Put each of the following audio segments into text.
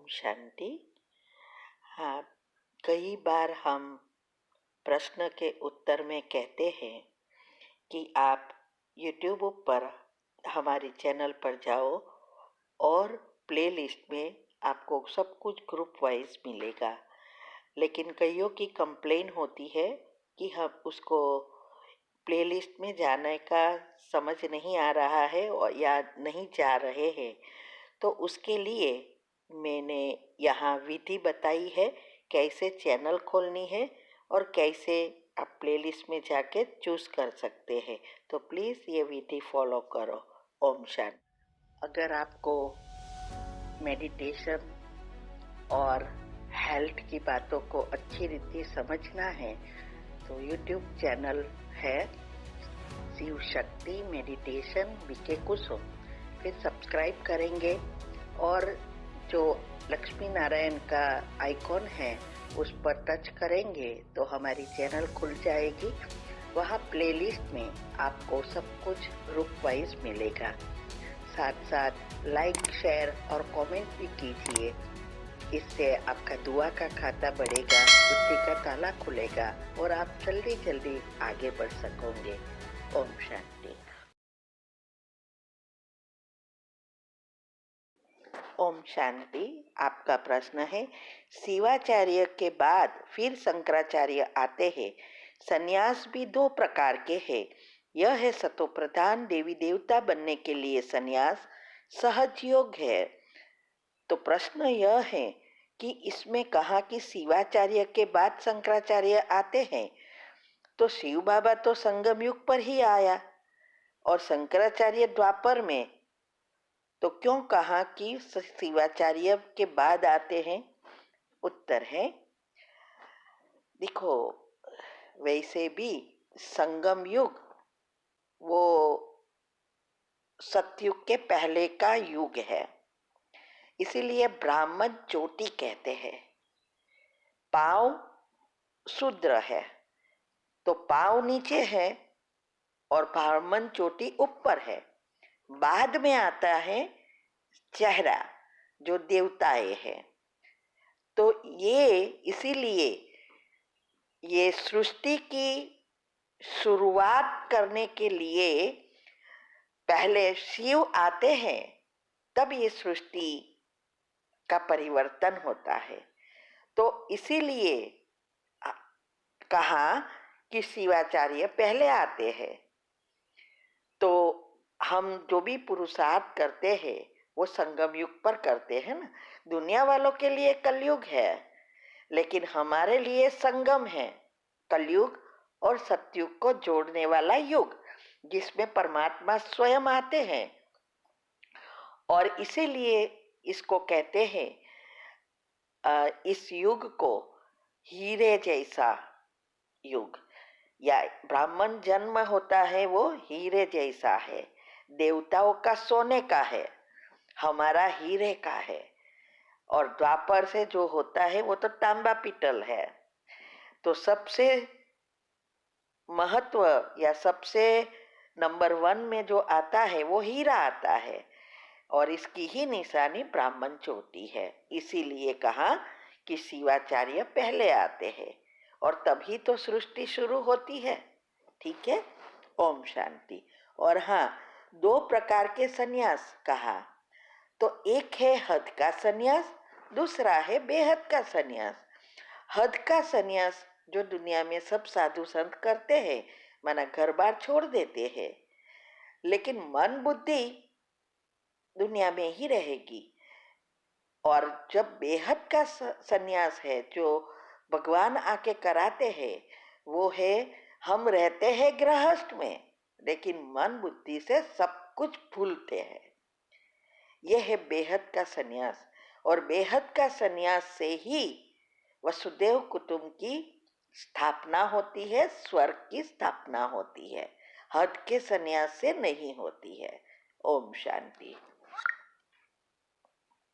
शांति। हाँ, कई बार हम प्रश्न के उत्तर में कहते हैं कि आप YouTube पर हमारे चैनल पर जाओ और प्लेलिस्ट में आपको सब कुछ ग्रुप वाइज मिलेगा। लेकिन कईयों की कंप्लेन होती है कि हम उसको प्लेलिस्ट में जाने का समझ नहीं आ रहा है और या नहीं जा रहे हैं। तो उसके लिए मैंने यहाँ विधि बताई है कैसे चैनल खोलनी है और कैसे आप प्लेलिस्ट में जाके चूज़ कर सकते हैं। तो प्लीज़ ये विधि फॉलो करो। ओम शांति। अगर आपको मेडिटेशन और हेल्थ की बातों को अच्छी रीति समझना है तो यूट्यूब चैनल है शिव शक्ति मेडिटेशन बीके कुसुम। फिर सब्सक्राइब करेंगे और जो लक्ष्मी नारायण का आइकॉन है उस पर टच करेंगे तो हमारी चैनल खुल जाएगी। वहाँ प्लेलिस्ट में आपको सब कुछ ग्रुप वाइज मिलेगा। साथ साथ लाइक शेयर और कमेंट भी कीजिए। इससे आपका दुआ का खाता बढ़ेगा, बुद्धि का ताला खुलेगा और आप जल्दी जल्दी आगे बढ़ सकोगे। ओम शांति। ओम शांति। आपका प्रश्न है, शिवाचार्य के बाद फिर शंकराचार्य आते हैं। संन्यास भी दो प्रकार के हैं। यह है सतोप्रधान देवी देवता बनने के लिए संन्यास सहज योग है। तो प्रश्न यह है कि इसमें कहा कि शिवाचार्य के बाद शंकराचार्य आते हैं, तो शिव बाबा तो संगम युग पर ही आया और शंकराचार्य द्वापर में, तो क्यों कहा कि शिवाचार्य के बाद आते हैं? उत्तर है, देखो, वैसे भी संगम युग वो सतयुग के पहले का युग है, इसीलिए ब्राह्मण चोटी कहते हैं। पांव शूद्र है तो पांव नीचे है और ब्राह्मण चोटी ऊपर है। बाद में आता है चेहरा जो देवताएं हैं। तो ये इसीलिए ये सृष्टि की शुरुआत करने के लिए पहले शिव आते हैं, तब ये सृष्टि का परिवर्तन होता है। तो इसीलिए कहा कि शिवाचार्य पहले आते हैं। तो हम जो भी पुरुषार्थ करते हैं वो संगम युग पर करते हैं ना। दुनिया वालों के लिए कलयुग है, लेकिन हमारे लिए संगम है, कलयुग और सतयुग को जोड़ने वाला युग, जिसमें परमात्मा स्वयं आते हैं। और इसीलिए इसको कहते हैं, इस युग को हीरे जैसा युग, या ब्राह्मण जन्म होता है वो हीरे जैसा है। देवताओं का सोने का है, हमारा हीरे का है। और द्वापर से जो होता है वो तो तांबा पीतल है। तो सबसे महत्व या सबसे नंबर 1 में जो आता है वो हीरा आता है, और इसकी ही निशानी ब्राह्मण चोटी है। इसीलिए कहा कि शिवाचार्य पहले आते हैं और तभी तो सृष्टि शुरू होती है। ठीक है। ओम शांति। और हाँ, 2 प्रकार के संन्यास कहा, तो एक है हद का संन्यास, दूसरा है बेहद का संन्यास। हद का संन्यास जो दुनिया में सब साधु संत करते हैं, माना घर बार छोड़ देते हैं, लेकिन मन बुद्धि दुनिया में ही रहेगी। और जब बेहद का संन्यास है जो भगवान आके कराते हैं, वो है हम रहते हैं गृहस्थ में, लेकिन मन बुद्धि से सब कुछ भूलते हैं। यह है बेहद का संन्यास। और बेहद का संन्यास से ही वसुदेव कुटुंब की स्थापना होती है, स्वर्ग की स्थापना होती है। हद के संन्यास से नहीं होती है। ओम शांति।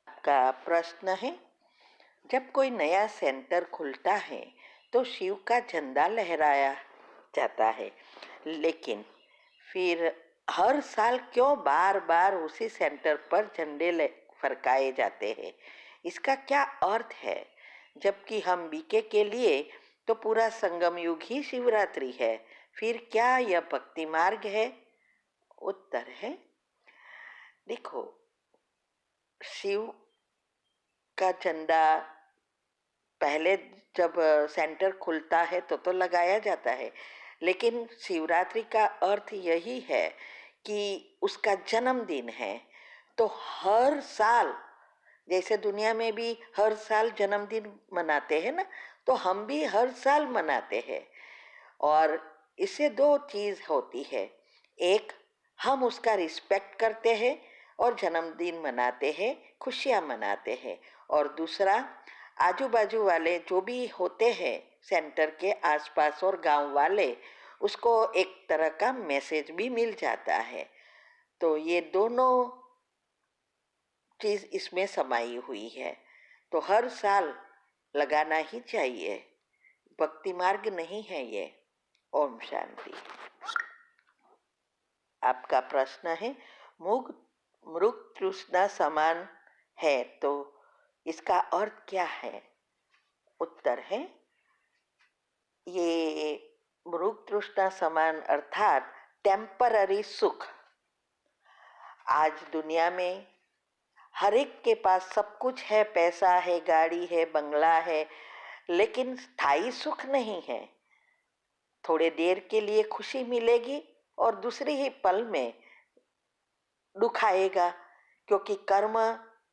का प्रश्न है, जब कोई नया सेंटर खुलता है तो शिव का झंडा लहराया जाता है, लेकिन फिर हर साल क्यों बार बार उसी सेंटर पर झंडे फरकाए जाते हैं? इसका क्या अर्थ है? जबकि हम बीके के लिए तो पूरा संगम युग ही शिवरात्रि है, फिर क्या यह भक्ति मार्ग है? उत्तर है, देखो, शिव का झंडा पहले जब सेंटर खुलता है तो लगाया जाता है, लेकिन शिवरात्रि का अर्थ यही है कि उसका जन्मदिन है। तो हर साल, जैसे दुनिया में भी हर साल जन्मदिन मनाते हैं ना, तो हम भी हर साल मनाते हैं। और इससे दो चीज होती है, एक, हम उसका रिस्पेक्ट करते हैं और जन्मदिन मनाते हैं, खुशियाँ मनाते हैं। और दूसरा, आजू बाजू वाले जो भी होते हैं सेंटर के आसपास और गांव वाले, उसको एक तरह का मैसेज भी मिल जाता है। तो ये दोनों चीज इसमें समाई हुई है। तो हर साल लगाना ही चाहिए, भक्ति मार्ग नहीं है ये। ओम शांति। आपका प्रश्न है, मुग मृग तृष्णा समान है तो इसका अर्थ क्या है? उत्तर है, ये मृग तृष्णा समान अर्थात टेम्पररी सुख। आज दुनिया में हर एक के पास सब कुछ है, पैसा है, गाड़ी है, बंगला है, लेकिन स्थायी सुख नहीं है। थोड़े देर के लिए खुशी मिलेगी और दूसरी ही पल में दुख आएगा, क्योंकि कर्म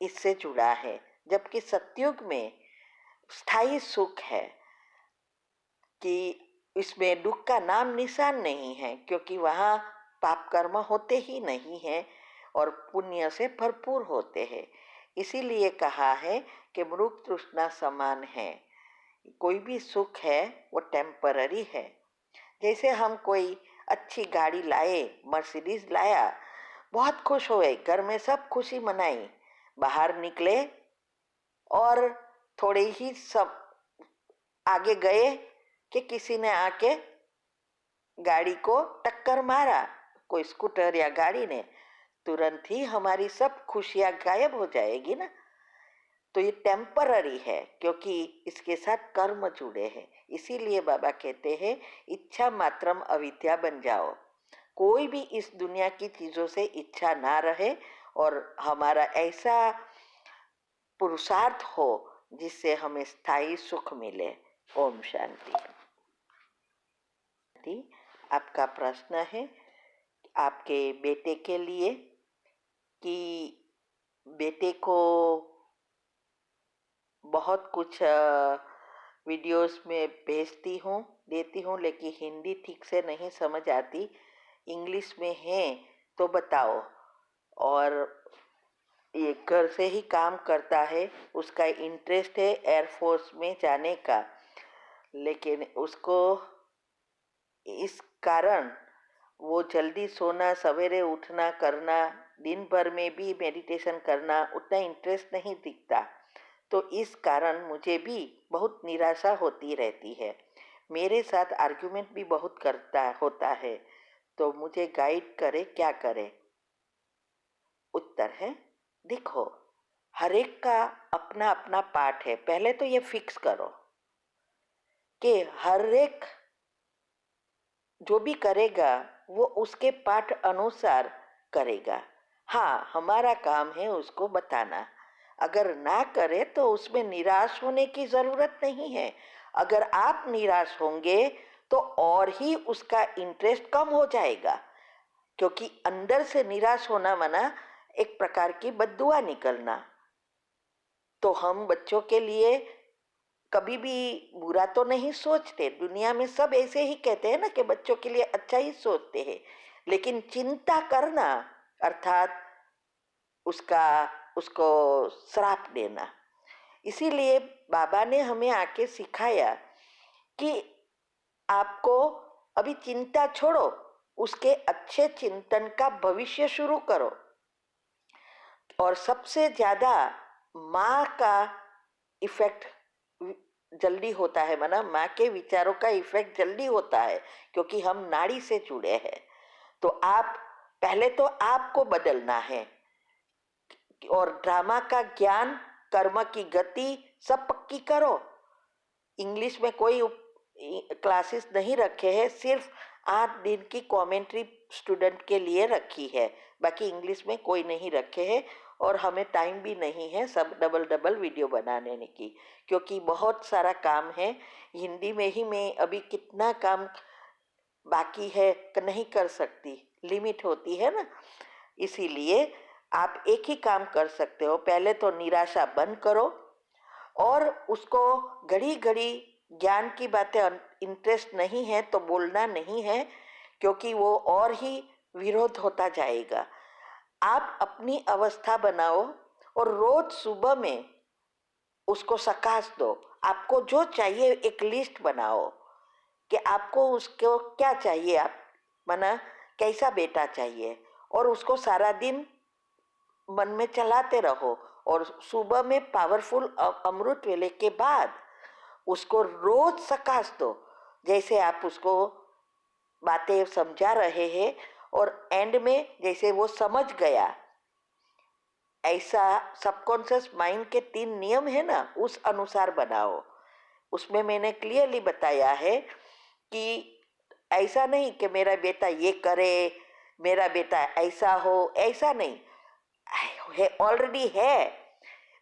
इससे जुड़ा है। जबकि सतयुग में स्थायी सुख है कि इसमें दुख का नाम निशान नहीं है, क्योंकि वहाँ पाप कर्म होते ही नहीं हैं और पुण्य से भरपूर होते हैं। इसीलिए कहा है कि मृग तृष्णा समान है। कोई भी सुख है वो टेम्पररी है। जैसे हम कोई अच्छी गाड़ी लाए, मर्सिडीज लाया, बहुत खुश हुए, घर में सब खुशी मनाई, बाहर निकले और थोड़े ही सब आगे गए कि किसी ने आके गाड़ी को टक्कर मारा, कोई स्कूटर या गाड़ी ने, तुरंत ही हमारी सब खुशियां गायब हो जाएगी ना। तो ये टेम्पररी है, क्योंकि इसके साथ कर्म जुड़े हैं। इसीलिए बाबा कहते हैं, इच्छा मात्रम अविद्या बन जाओ। कोई भी इस दुनिया की चीजों से इच्छा ना रहे और हमारा ऐसा पुरुषार्थ हो जिससे हमें स्थायी सुख मिले। ओम शांति। आपका प्रश्न है आपके बेटे के लिए कि बेटे को बहुत कुछ वीडियोस में भेजती हूँ, देती हूँ, लेकिन हिंदी ठीक से नहीं समझ आती, इंग्लिश में है तो बताओ। और ये घर से ही काम करता है, उसका इंटरेस्ट है एयरफोर्स में जाने का, लेकिन उसको इस कारण वो जल्दी सोना, सवेरे उठना, करना, दिन भर में भी मेडिटेशन करना उतना इंटरेस्ट नहीं दिखता। तो इस कारण मुझे भी बहुत निराशा होती रहती है। मेरे साथ आर्ग्यूमेंट भी बहुत करता होता है, तो मुझे गाइड करे, क्या करे? उत्तर है, देखो, हर एक का अपना अपना पार्ट है। पहले तो ये फिक्स करो कि हर एक जो भी करेगा वो उसके पाठ अनुसार करेगा। हाँ, हमारा काम है उसको बताना। अगर ना करे तो उसमें निराश होने की जरूरत नहीं है। अगर आप निराश होंगे तो और ही उसका इंटरेस्ट कम हो जाएगा, क्योंकि अंदर से निराश होना माना एक प्रकार की बद्दुआ निकलना। तो हम बच्चों के लिए कभी भी बुरा तो नहीं सोचते। दुनिया में सब ऐसे ही कहते हैं ना कि बच्चों के लिए अच्छा ही सोचते हैं, लेकिन चिंता करना अर्थात उसका उसको श्राप देना। इसीलिए बाबा ने हमें आके सिखाया कि आपको अभी चिंता छोड़ो, उसके अच्छे चिंतन का भविष्य शुरू करो। और सबसे ज्यादा माँ का इफेक्ट जल्दी होता है, माना माँ के विचारों का इफेक्ट जल्दी होता है, क्योंकि हम नाड़ी से जुड़े हैं। तो आप पहले तो आपको बदलना है और ड्रामा का ज्ञान कर्म की गति सब पक्की करो। इंग्लिश में कोई क्लासेस नहीं रखे हैं, सिर्फ 8 दिन की कमेंट्री स्टूडेंट के लिए रखी है, बाकी इंग्लिश में कोई नहीं रखे हैं। और हमें टाइम भी नहीं है सब डबल डबल वीडियो बनाने की, क्योंकि बहुत सारा काम है। हिंदी में ही मैं अभी कितना काम बाकी है नहीं कर सकती, लिमिट होती है ना। इसीलिए आप एक ही काम कर सकते हो, पहले तो निराशा बंद करो और उसको घड़ी घड़ी ज्ञान की बातें इंटरेस्ट नहीं है तो बोलना नहीं है, क्योंकि वो और ही विरोध होता जाएगा। आप अपनी अवस्था बनाओ और रोज सुबह में उसको सकाश दो। आपको जो चाहिए एक लिस्ट बनाओ कि आपको उसको क्या चाहिए, आप माना कैसा बेटा चाहिए, और उसको सारा दिन मन में चलाते रहो। और सुबह में पावरफुल अमृत वेले के बाद उसको रोज सकाश दो, जैसे आप उसको बातें समझा रहे हैं और एंड में जैसे वो समझ गया, ऐसा सबकॉन्शियस माइंड के 3 नियम है ना, उस अनुसार बनाओ। उसमें मैंने क्लियरली बताया है कि ऐसा नहीं कि मेरा बेटा ये करे, मेरा बेटा ऐसा हो, ऐसा नहीं है, ऑलरेडी है।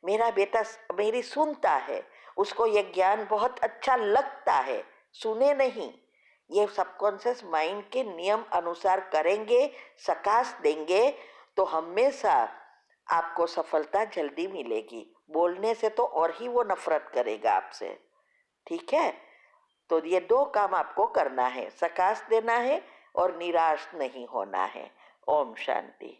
मेरा बेटा मेरी सुनता है, उसको ये ज्ञान बहुत अच्छा लगता है, सुने नहीं। ये सबकॉन्शियस माइंड के नियम अनुसार करेंगे, सकाश देंगे, तो हमेशा आपको सफलता जल्दी मिलेगी। बोलने से तो और ही वो नफरत करेगा आपसे। ठीक है, तो ये 2 काम आपको करना है, सकाश देना है और निराश नहीं होना है। ओम शांति।